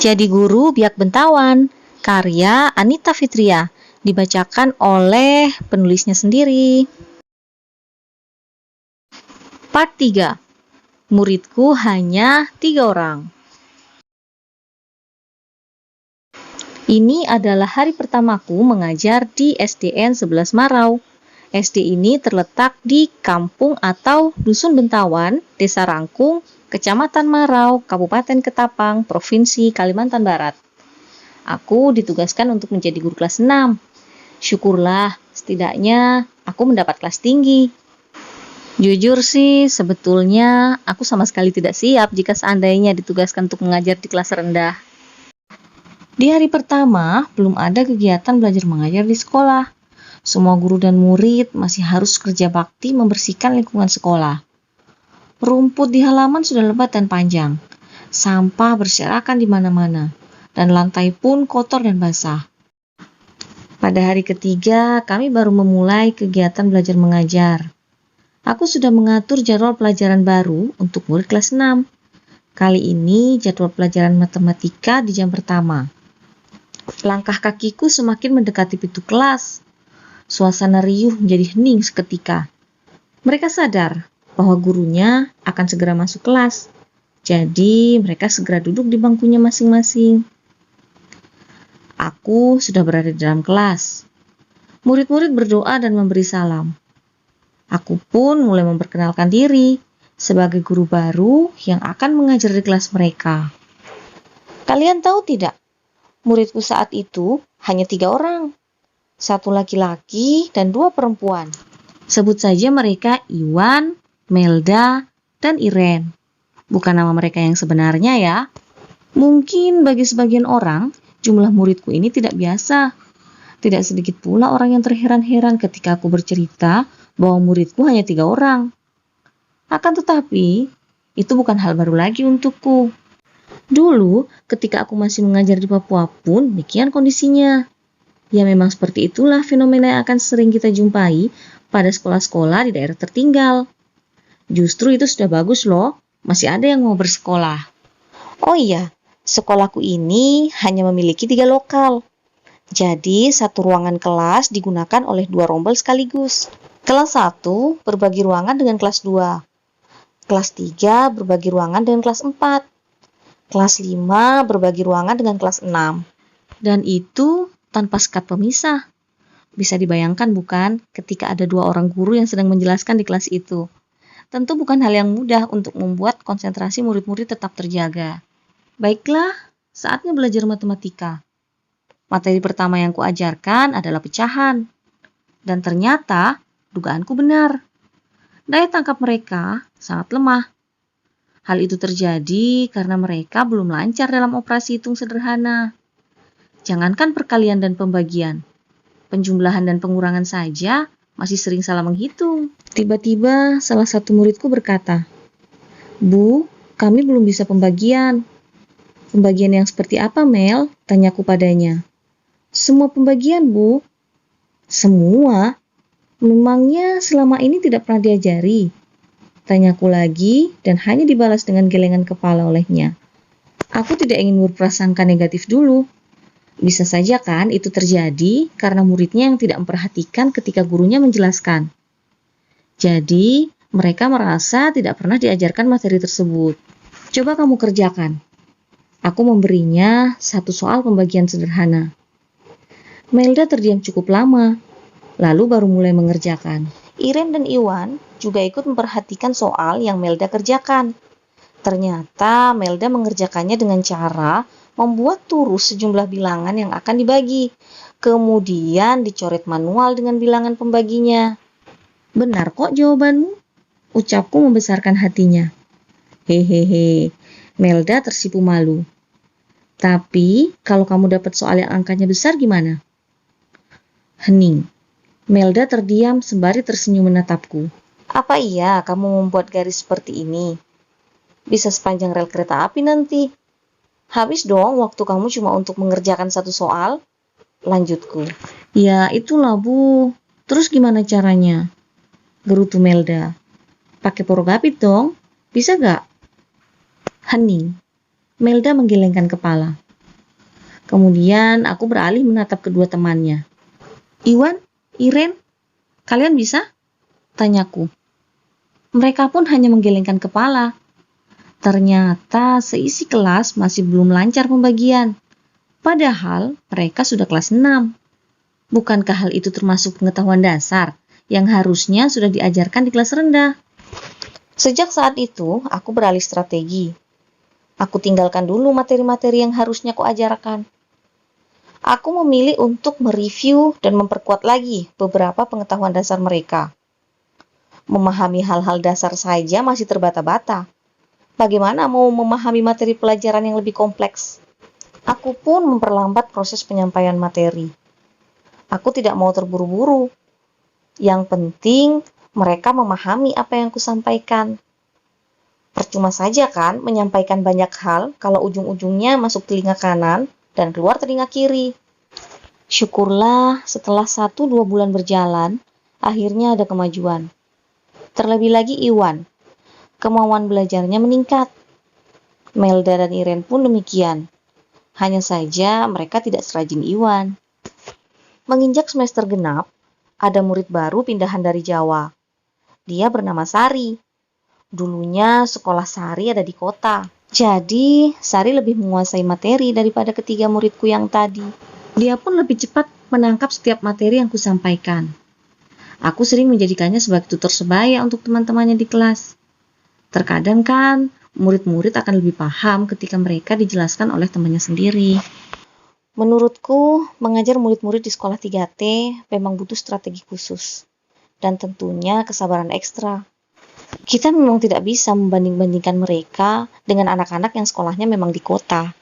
Jadi Guru Biak Bentawan, karya Anita Fitria, dibacakan oleh penulisnya sendiri. Part 3. Muridku hanya 3 orang. Ini adalah hari pertamaku mengajar di SDN 11 Marau. SD ini terletak di kampung atau Dusun Bentawan, Desa Rangkung, Kecamatan Marau, Kabupaten Ketapang, Provinsi Kalimantan Barat. Aku ditugaskan untuk menjadi guru kelas 6. Syukurlah, setidaknya aku mendapat kelas tinggi. Jujur sih, sebetulnya aku sama sekali tidak siap jika seandainya ditugaskan untuk mengajar di kelas rendah. Di hari pertama, belum ada kegiatan belajar mengajar di sekolah. Semua guru dan murid masih harus kerja bakti membersihkan lingkungan sekolah. Rumput di halaman sudah lebat dan panjang. Sampah berserakan di mana-mana. Dan lantai pun kotor dan basah. Pada hari ketiga, kami baru memulai kegiatan belajar mengajar. Aku sudah mengatur jadwal pelajaran baru untuk murid kelas 6. Kali ini jadwal pelajaran matematika di jam pertama. Langkah kakiku semakin mendekati pintu kelas. Suasana riuh menjadi hening seketika. Mereka sadar bahwa gurunya akan segera masuk kelas. Jadi mereka segera duduk di bangkunya masing-masing. Aku sudah berada di dalam kelas. Murid-murid berdoa dan memberi salam. Aku pun mulai memperkenalkan diri sebagai guru baru yang akan mengajar di kelas mereka. Kalian tahu tidak? Muridku saat itu hanya 3 orang. 1 laki-laki dan 2 perempuan. Sebut saja mereka Iwan, Melda, dan Iren. Bukan nama mereka yang sebenarnya ya. Mungkin bagi sebagian orang, jumlah muridku ini tidak biasa. Tidak sedikit pula orang yang terheran-heran ketika aku bercerita bahwa muridku hanya 3 orang. Akan tetapi, itu bukan hal baru lagi untukku. Dulu, ketika aku masih mengajar di Papua pun, demikian kondisinya. Ya memang seperti itulah fenomena yang akan sering kita jumpai pada sekolah-sekolah di daerah tertinggal. Justru itu sudah bagus loh, masih ada yang mau bersekolah. Oh iya, sekolahku ini hanya memiliki 3 lokal. Jadi, 1 ruangan kelas digunakan oleh 2 rombel sekaligus. Kelas 1 berbagi ruangan dengan kelas 2. Kelas 3 berbagi ruangan dengan kelas 4. Kelas 5 berbagi ruangan dengan kelas 6. Dan itu tanpa sekat pemisah. Bisa dibayangkan bukan ketika ada 2 orang guru yang sedang menjelaskan di kelas itu. Tentu bukan hal yang mudah untuk membuat konsentrasi murid-murid tetap terjaga. Baiklah, saatnya belajar matematika. Materi pertama yang kuajarkan adalah pecahan. Dan ternyata, dugaanku benar. Daya tangkap mereka sangat lemah. Hal itu terjadi karena mereka belum lancar dalam operasi hitung sederhana. Jangankan perkalian dan pembagian, penjumlahan dan pengurangan saja masih sering salah menghitung. Tiba-tiba salah satu muridku berkata, "Bu, kami belum bisa pembagian." "Pembagian yang seperti apa, Mel?" tanyaku padanya. "Semua pembagian, Bu." "Semua? Memangnya selama ini tidak pernah diajari?" tanyaku lagi dan hanya dibalas dengan gelengan kepala olehnya. Aku tidak ingin berprasangka negatif dulu. Bisa saja kan itu terjadi karena muridnya yang tidak memperhatikan ketika gurunya menjelaskan. Jadi, mereka merasa tidak pernah diajarkan materi tersebut. Coba kamu kerjakan. Aku memberinya 1 soal pembagian sederhana. Melda terdiam cukup lama, lalu baru mulai mengerjakan. Iren dan Iwan juga ikut memperhatikan soal yang Melda kerjakan. Ternyata Melda mengerjakannya dengan cara membuat turus sejumlah bilangan yang akan dibagi. Kemudian dicoret manual dengan bilangan pembaginya. "Benar kok jawabanmu," ucapku membesarkan hatinya. Hehehe, Melda tersipu malu. "Tapi kalau kamu dapat soal yang angkanya besar gimana?" Hening. Melda terdiam sembari tersenyum menatapku. "Apa iya kamu membuat garis seperti ini? Bisa sepanjang rel kereta api nanti. Habis dong waktu kamu cuma untuk mengerjakan 1 soal," lanjutku. "Ya itulah Bu, terus gimana caranya?" gerutu Melda. "Pakai porogapit dong, bisa gak?" Hening. Melda menggelengkan kepala. Kemudian aku beralih menatap kedua temannya. Iwan, Iren, kalian bisa? Tanyaku. Mereka pun hanya menggelengkan kepala. Ternyata seisi kelas masih belum lancar pembagian. Padahal mereka sudah kelas 6. Bukankah hal itu termasuk pengetahuan dasar yang harusnya sudah diajarkan di kelas rendah? Sejak saat itu, aku beralih strategi. Aku tinggalkan dulu materi-materi yang harusnya aku ajarkan. Aku memilih untuk mereview dan memperkuat lagi beberapa pengetahuan dasar mereka. Memahami hal-hal dasar saja masih terbata-bata. Bagaimana mau memahami materi pelajaran yang lebih kompleks? Aku pun memperlambat proses penyampaian materi. Aku tidak mau terburu-buru. Yang penting, mereka memahami apa yang kusampaikan. Percuma saja kan menyampaikan banyak hal kalau ujung-ujungnya masuk telinga kanan dan keluar telinga kiri. Syukurlah setelah 1-2 bulan berjalan, akhirnya ada kemajuan. Terlebih lagi Iwan. Kemauan belajarnya meningkat. Melda dan Iren pun demikian. Hanya saja mereka tidak serajin Iwan. Menginjak semester genap, ada murid baru pindahan dari Jawa. Dia bernama Sari. Dulunya sekolah Sari ada di kota. Jadi, Sari lebih menguasai materi daripada ketiga muridku yang tadi. Dia pun lebih cepat menangkap setiap materi yang kusampaikan. Aku sering menjadikannya sebagai tutor sebaya untuk teman-temannya di kelas. Terkadang kan, murid-murid akan lebih paham ketika mereka dijelaskan oleh temannya sendiri. Menurutku, mengajar murid-murid di sekolah 3T memang butuh strategi khusus. Dan tentunya kesabaran ekstra. Kita memang tidak bisa membanding-bandingkan mereka dengan anak-anak yang sekolahnya memang di kota.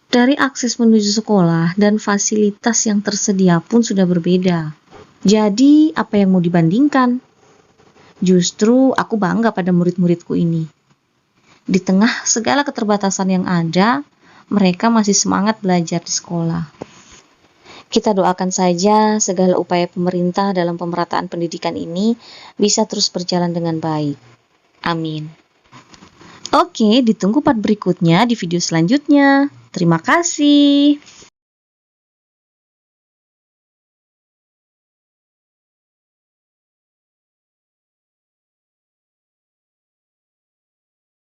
Dari akses menuju sekolah dan fasilitas yang tersedia pun sudah berbeda. Jadi, apa yang mau dibandingkan? Justru aku bangga pada murid-muridku ini. Di tengah segala keterbatasan yang ada, mereka masih semangat belajar di sekolah. Kita doakan saja segala upaya pemerintah dalam pemerataan pendidikan ini bisa terus berjalan dengan baik. Amin. Oke, ditunggu part berikutnya di video selanjutnya. Terima kasih.